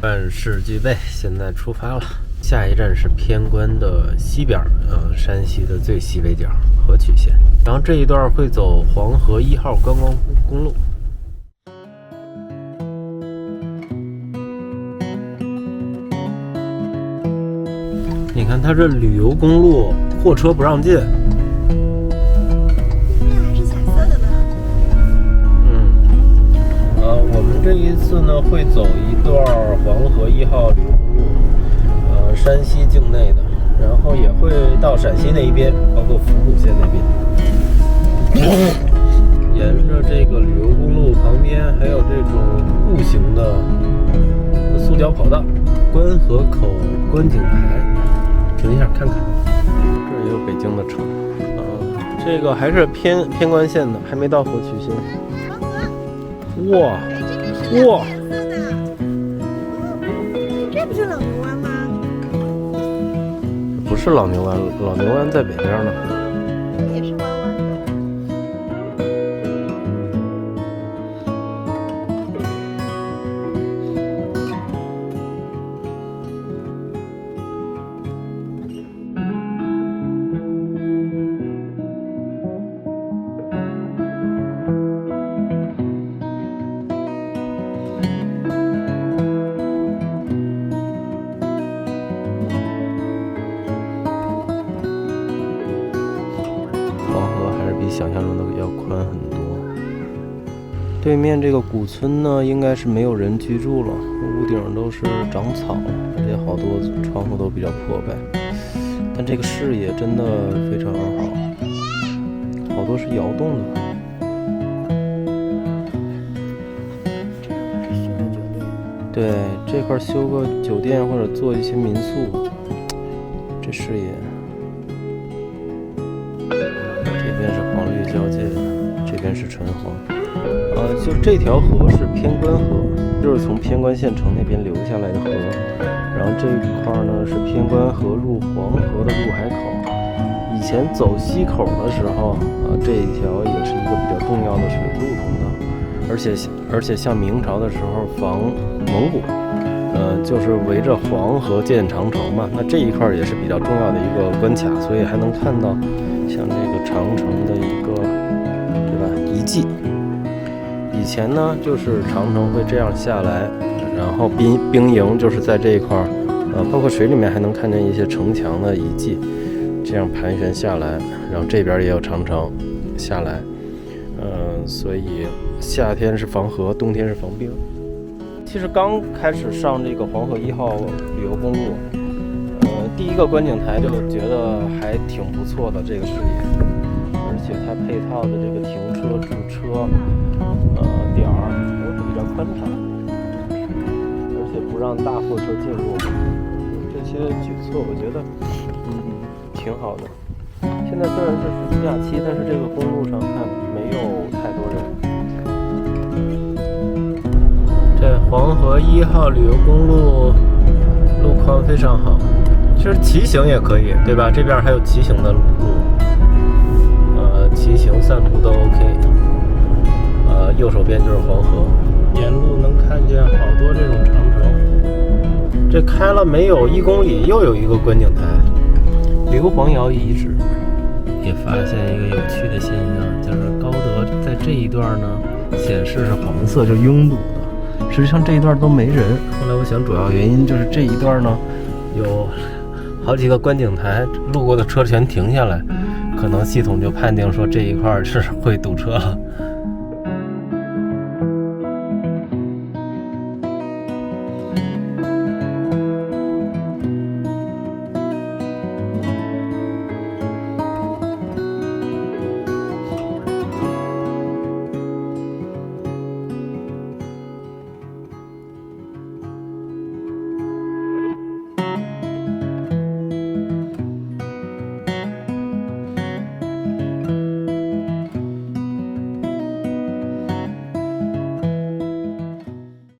万事俱备，现在出发了。下一站是偏关的西边，山西的最西北角河曲县。然后这一段会走黄河1号观光公路。你看，它这旅游公路，货车不让进。还是彩色的呢。我们这一次呢会走一段黄河1号旅游公路，山西境内的，然后也会到陕西那一边，包括府谷县那边。沿着这个旅游公路旁边还有这种步行的塑胶跑道，关河口观景台，停一下看看。这也有北京的城，这个还是偏关县的，还没到河曲县。哇！哇！这不是老牛湾吗？不是老牛湾，老牛湾在北边呢。也是弯弯的。比想象中的要宽很多。对面这个古村呢，应该是没有人居住了，屋顶都是长草，而且好多窗户都比较破败。但这个视野真的非常好，好多是窑洞的。对，这块修个酒店或者做一些民宿，这视野。这边是黄绿交界的，这边是纯黄。就这条河是偏关河，就是从偏关县城那边流下来的河。然后这一块呢是偏关河入黄河的入海口。以前走西口的时候，这一条也是一个比较重要的水路通道。而且像明朝的时候防蒙古，就是围着黄河建长城嘛。那这一块也是比较重要的一个关卡，所以还能看到像这个长城的一个，对吧？遗迹。以前呢，就是长城会这样下来，然后兵营就是在这一块，包括水里面还能看见一些城墙的遗迹，这样盘旋下来，然后这边也有长城下来，所以夏天是防河，冬天是防兵。其实刚开始上这个黄河1号旅游公路，第一个观景台就觉得还挺不错的这个视野，而且它配套的这个停车驻车点儿都是比较宽敞，而且不让大货车进入，这些举措我觉得挺好的。现在虽然是暑假期，但是这个公路上看没有太多人。这黄河1号旅游公路路况非常好，其实骑行也可以，对吧？这边还有骑行的路，骑行散步都 OK。右手边就是黄河，沿路能看见好多这种长城。这开了没有1公里，又有一个观景台，硫磺窑遗址。也发现一个有趣的现象，就是高德在这一段呢显示是黄色，就拥堵的。实际上这一段都没人。后来我想，主要原因就是这一段呢有好几个观景台，路过的车全停下来，可能系统就判定说这一块是会堵车了。